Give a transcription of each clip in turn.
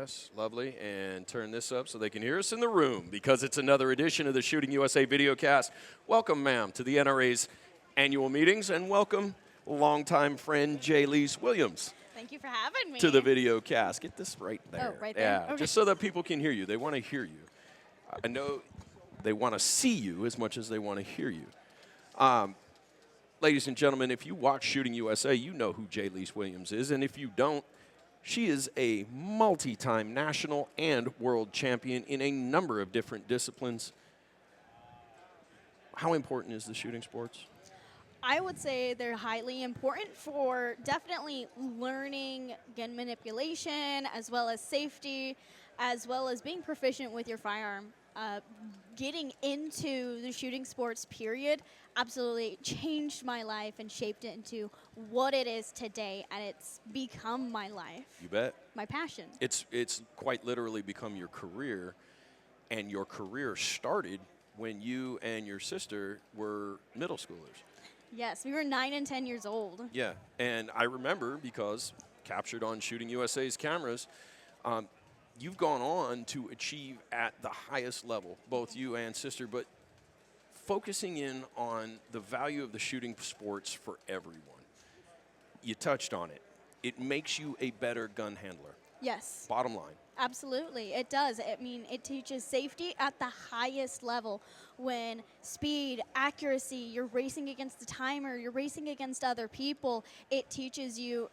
Yes, lovely. And turn this up so they can hear us in the room because it's another edition of the Shooting USA VideoCast. Welcome, ma'am, to the NRA's annual meetings, and welcome longtime friend Jalise Williams. Thank you for having me. To the VideoCast. Get this right there. Oh, right there? Yeah, Okay. just so that people can hear you. They want to hear you. I know they want to see you as much as they want to hear you. Ladies and gentlemen, if you watch Shooting USA, you know who Jalise Williams is, and if you don't, she is a multi-time national and world champion in a number of different disciplines. How important is the shooting sports? I would say they're highly important for definitely learning gun manipulation, as well as safety, as well as being proficient with your firearm. Getting into the shooting sports period absolutely changed my life and shaped it into what it is today, and it's become my life. You bet. My passion. It's quite literally become your career, and your career started when you and your sister were middle schoolers. Yes, we were 9 and 10 years old. Yeah, and I remember because captured on Shooting USA's cameras, you've gone on to achieve at the highest level, both you and sister, but focusing in on the value of the shooting sports for everyone. You touched on it. It makes you a better gun handler. Yes. Bottom line. Absolutely, it does. I mean, it teaches safety at the highest level when speed, accuracy, you're racing against the timer, you're racing against other people. It teaches you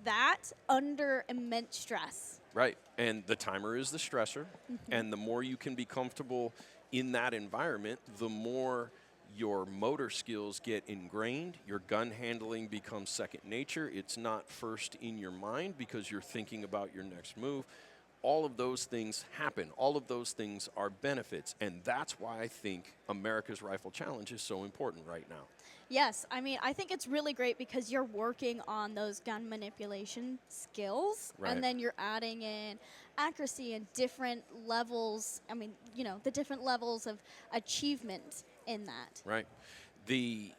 that under immense stress. Right, and the timer is the stressor, and the more you can be comfortable in that environment, the more your motor skills get ingrained, your gun handling becomes second nature. It's not first in your mind because you're thinking about your next move. All of those things happen. All of those things are benefits, and that's why I think America's Rifle Challenge is so important right now. Yes, I mean, I think it's really great because you're working on those gun manipulation skills, Right. and then you're adding in accuracy and different levels, I mean, you know, the different levels of achievement in that. Right. The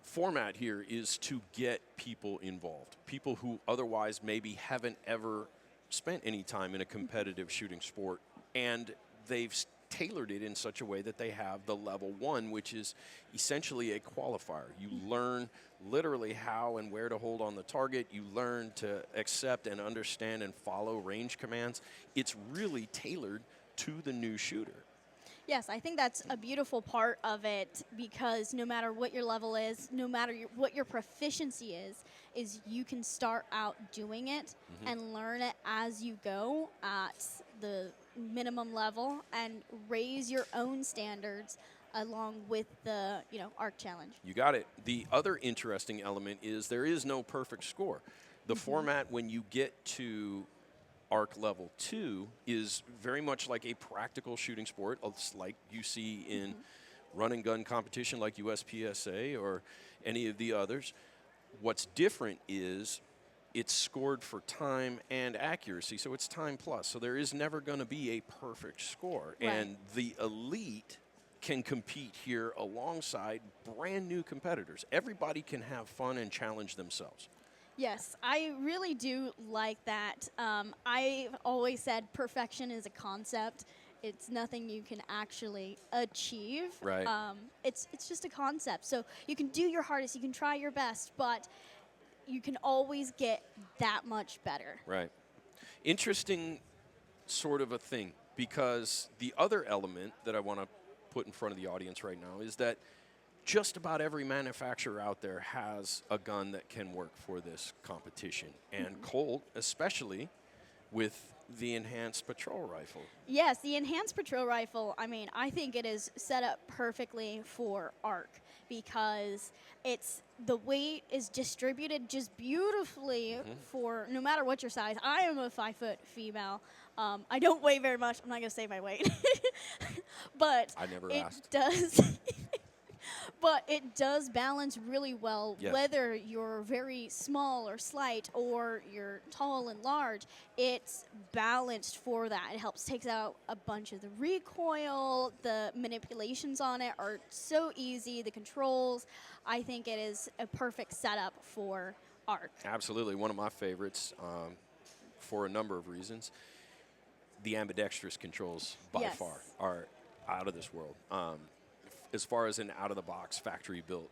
format here is to get people involved, people who otherwise maybe haven't ever spent any time in a competitive shooting sport, and they've tailored it in such a way that they have the level 1, which is essentially a qualifier. You learn literally how and where to hold on the target. You learn to accept and understand and follow range commands. It's really tailored to the new shooter. Yes, I think that's a beautiful part of it because no matter what your level is, no matter what your proficiency is you can start out doing it and learn it as you go at the minimum level and raise your own standards along with the, ARC challenge. You got it. The other interesting element is there is no perfect score. The format when you get to ARC level 2 is very much like a practical shooting sport. It's like you see in run and gun competition like USPSA or any of the others. What's different is it's scored for time and accuracy, so it's time plus. So there is never going to be a perfect score. Right. And the elite can compete here alongside brand new competitors. Everybody can have fun and challenge themselves. Yes, I really do like that. I've always said perfection is a concept. It's nothing you can actually achieve. Right. It's just a concept. So you can do your hardest, you can try your best, but you can always get that much better. Right. Interesting sort of a thing, because the other element that I want to put in front of the audience right now is that just about every manufacturer out there has a gun that can work for this competition, and Colt especially with the enhanced patrol rifle. Yes, the enhanced patrol rifle, I mean, I think it is set up perfectly for ARC because the weight is distributed just beautifully for no matter what your size. I am a 5-foot female. I don't weigh very much. I'm not going to say my weight. But I never it asked. does. But it does balance really well, Yes. whether you're very small or slight or you're tall and large. It's balanced for that. It helps takes out a bunch of the recoil. The manipulations on it are so easy. The controls, I think it is a perfect setup for ARC. Absolutely, one of my favorites for a number of reasons. the ambidextrous controls by Yes. far are out of this world. As far as an out-of-the-box, factory-built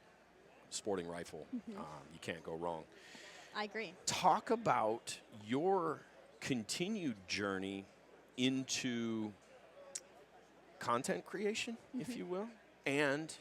sporting rifle, you can't go wrong. I agree. Talk about your continued journey into content creation, if you will, and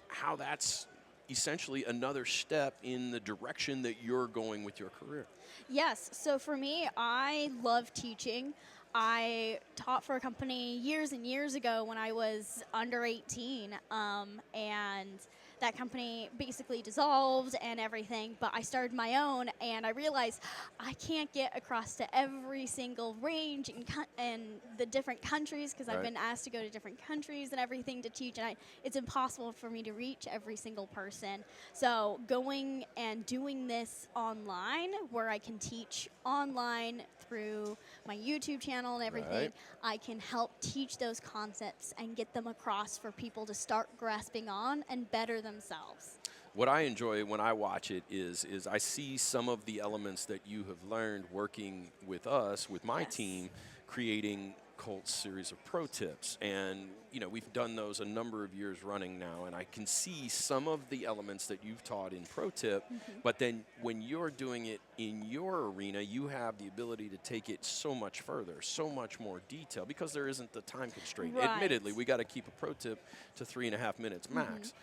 how that's essentially another step in the direction that you're going with your career. Yes. So for me, I love teaching. I taught for a company years and years ago when I was under 18, and that company basically dissolved and everything, but I started my own, and I realized I can't get across to every single range and the different countries, because I've Right. been asked to go to different countries and everything to teach, and it's impossible for me to reach every single person. So going and doing this online, where I can teach online through my YouTube channel and everything, Right. I can help teach those concepts and get them across for people to start grasping on and better themselves. What I enjoy when I watch it is I see some of the elements that you have learned working with us, with my Yes. team, creating Colt's series of pro tips. And, you know, we've done those a number of years running now, and I can see some of the elements that you've taught in pro tip, but then when you're doing it in your arena, you have the ability to take it so much further, so much more detail, because there isn't the time constraint. Right. Admittedly, we got to keep a pro tip to 3.5 minutes max.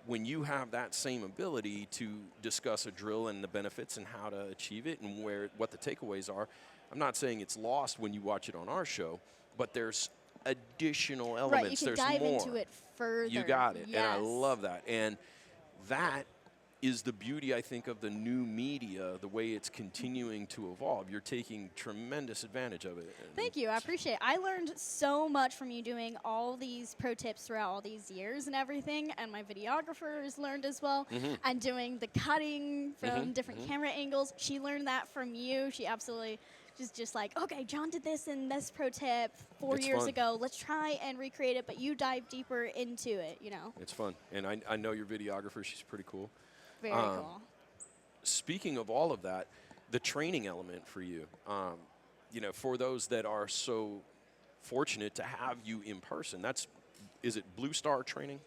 When you have that same ability to discuss a drill and the benefits and how to achieve it and what the takeaways are, I'm not saying it's lost when you watch it on our show, but there's additional elements. Right, you can There's dive more. into it further. You got it, and I Yes. love that. And that is the beauty, I think, of the new media, the way it's continuing to evolve. You're taking tremendous advantage of it. And Thank you. I appreciate it. I learned so much from you doing all these pro tips throughout all these years and everything, and my videographers learned as well. And doing the cutting from different camera angles, she learned that from you. She absolutely just like, okay, John did this in this pro tip 4 It's years fun. ago. Let's try and recreate it, but you dive deeper into it, you know. It's fun. And I know your videographer. She's pretty cool. Very cool. Speaking of all of that, the training element for you, you know, for those that are so fortunate to have you in person, is it Blue Star training?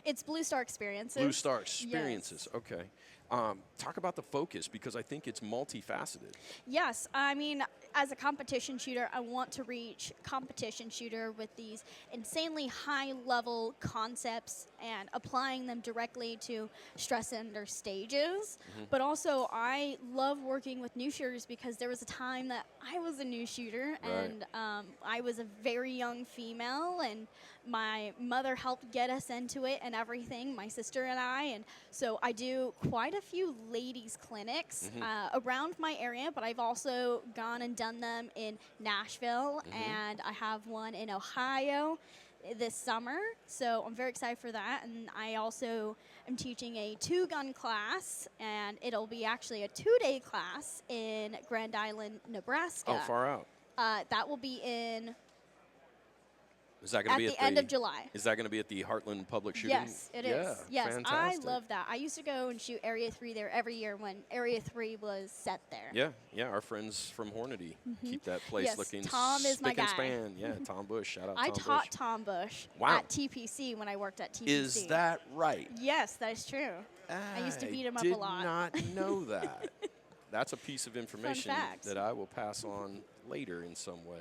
It's Blue Star Experiences. Blue Star Experiences, Yes. okay. Talk about the focus, because I think it's multifaceted. Yes, I mean, as a competition shooter, I want to reach competition shooter with these insanely high-level concepts and applying them directly to stress under stages. But also, I love working with new shooters, because there was a time that I was a new shooter, Right. and I was a very young female, and my mother helped get us into it and everything, my sister and I, and so I do quite a few ladies clinics around my area, but I've also gone and done them in Nashville, and I have one in Ohio this summer, so I'm very excited for that. And I also am teaching a 2-gun class, and it'll be actually a 2-day class in Grand Island, Nebraska. Oh, far out. That will be in Is that going at to be the end of July. Is that going to be at the Heartland Public Shooting? Yes, it is. Yeah, Yes, fantastic. I love that. I used to go and shoot Area 3 there every year when Area 3 was set there. Yeah, our friends from Hornady keep that place Yes, looking Tom is my spick and guy. span. Yeah, Tom Bush, shout out I Tom taught Bush. Tom Bush Wow. at TPC when I worked at TPC. Is that right? Yes, that is true. I used to beat him up a lot. Did not know that. That's a piece of information fact. that I will pass on later in some way.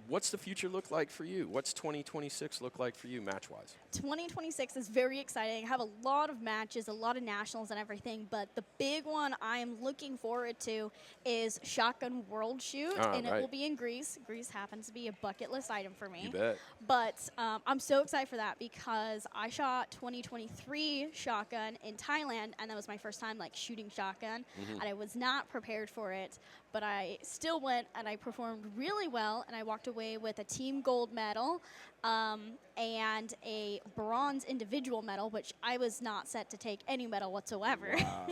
What's the future look like for you? What's 2026 look like for you match-wise? 2026 is very exciting. I have a lot of matches, a lot of nationals and everything, but the big one I am looking forward to is Shotgun World Shoot, and it right. will be in Greece. Greece happens to be a bucket list item for me. You bet. But I'm so excited for that, because I shot 2023 shotgun in Thailand, and that was my first time like shooting shotgun, and I was not prepared for it, but I still went and I performed really well, and I walked away with a team gold medal and a bronze individual medal, which I was not set to take any medal whatsoever. Wow.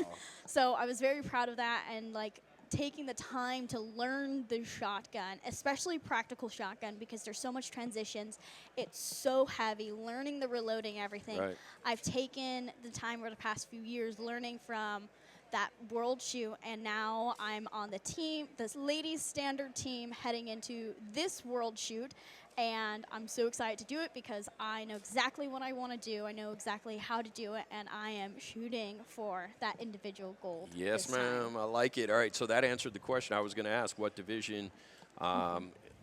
So I was very proud of that, and like taking the time to learn the shotgun, especially practical shotgun, because there's so much transitions. It's so heavy, learning the reloading, everything. Right. I've taken the time over the past few years learning from that world shoot, and now I'm on the team, this ladies standard team, heading into this world shoot. And I'm so excited to do it because I know exactly what I want to do. I know exactly how to do it, and I am shooting for that individual gold. Yes, ma'am. I like it. All right, so that answered the question I was going to ask. What division?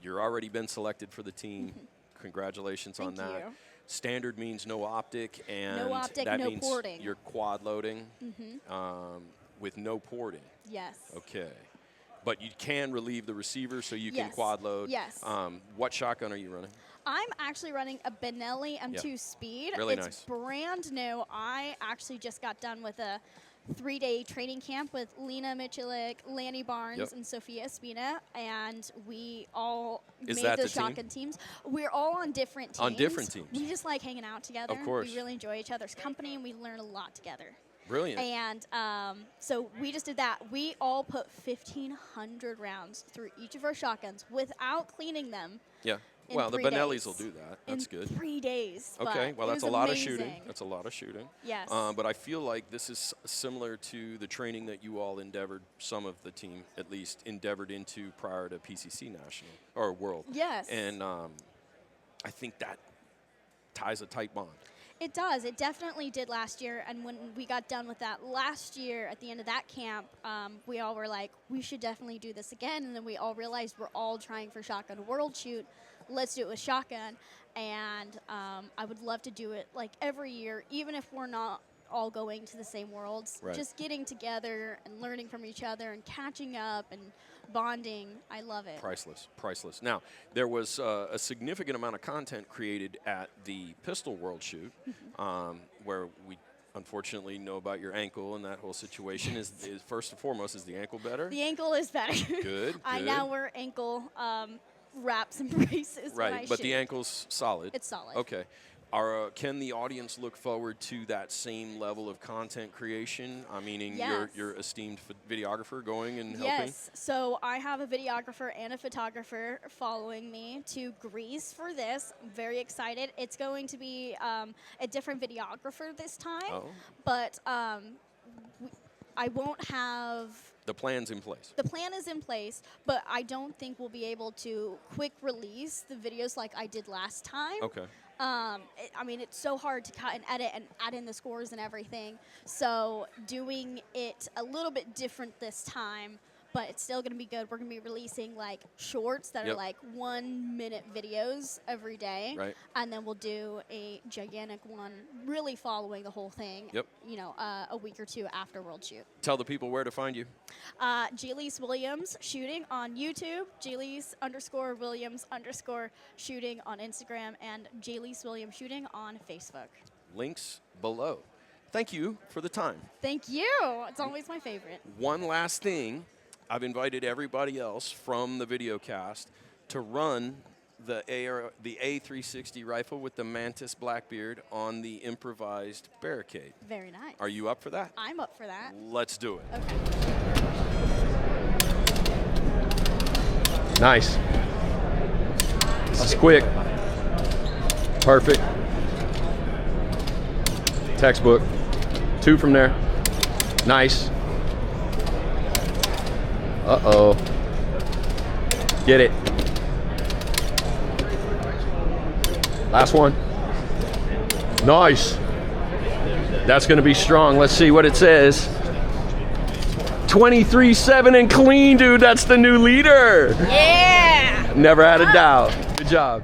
You're already been selected for the team. Congratulations on that. You. Standard means no optic, and No optic, that no means porting. you're quad loading with no porting. Yes. Okay. But you can relieve the receiver so you can Yes. quad load. Yes. What shotgun are you running? I'm actually running a Benelli M2 Speed. Really it's nice. Brand new. I actually just got done with a 3-day training camp with Lena Michalik, Lanny Barnes, and Sophia Espina, and we all made the shotgun teams. We're all on different teams. On different teams. We just like hanging out together. Of course. We really enjoy each other's company, and we learn a lot together. Brilliant. And so we just did that. We all put 1,500 rounds through each of our shotguns without cleaning them. Yeah. in Well, the 3 Benellis days. will do that. That's in good. 3 days. Okay. But Well, it that's was a lot amazing. of shooting. That's a lot of shooting. Yes. But I feel like this is similar to the training that you all endeavored, some of the team at least, endeavored into prior to PCC National or World. Yes. And I think that ties a tight bond. It does. It definitely did last year. And when we got done with that last year, at the end of that camp, we all were like, we should definitely do this again. And then we all realized we're all trying for Shotgun World Shoot. Let's do it with Shotgun. And I would love to do it like every year, even if we're not all going to the same worlds. Right. Just getting together and learning from each other and catching up and bonding. I love it. Priceless, priceless. Now, there was a significant amount of content created at the Pistol World Shoot, where we unfortunately know about your ankle and that whole situation. Is first and foremost, is the ankle better? The ankle is better. Good. I good. now wear ankle wraps and braces. when I Right, but shoot. the ankle's solid. It's solid. Okay. Can the audience look forward to that same level of content creation? I mean, Yes. your esteemed videographer going and helping? Yes. So I have a videographer and a photographer following me to Greece for this. I'm very excited. It's going to be a different videographer this time, Oh. but I won't have. The plan's in place. The plan is in place, but I don't think we'll be able to quick release the videos like I did last time. Okay. I mean, it's so hard to cut and edit and add in the scores and everything. So doing it a little bit different this time, but it's still going to be good. We're going to be releasing like shorts that are like 1-minute videos every day. Right. And then we'll do a gigantic one really following the whole thing, Yep. you know, a week or two after World Shoot. Tell the people where to find you. Jalise Williams shooting on YouTube, Jalise_Williams_ shooting on Instagram, and Jalise Williams shooting on Facebook. Links below. Thank you for the time. Thank you. It's always my favorite. One last thing. I've invited everybody else from the VideoCast to run the A360 rifle with the Mantis Blackbeard on the improvised barricade. Very nice. Are you up for that? I'm up for that. Let's do it. Okay. Nice. That's quick. Perfect. Textbook. 2 from there. Nice. Uh-oh. Get it. Last one. Nice. That's going to be strong. Let's see what it says. 23-7 and clean, dude. That's the new leader. Yeah. Never had a doubt. Good job.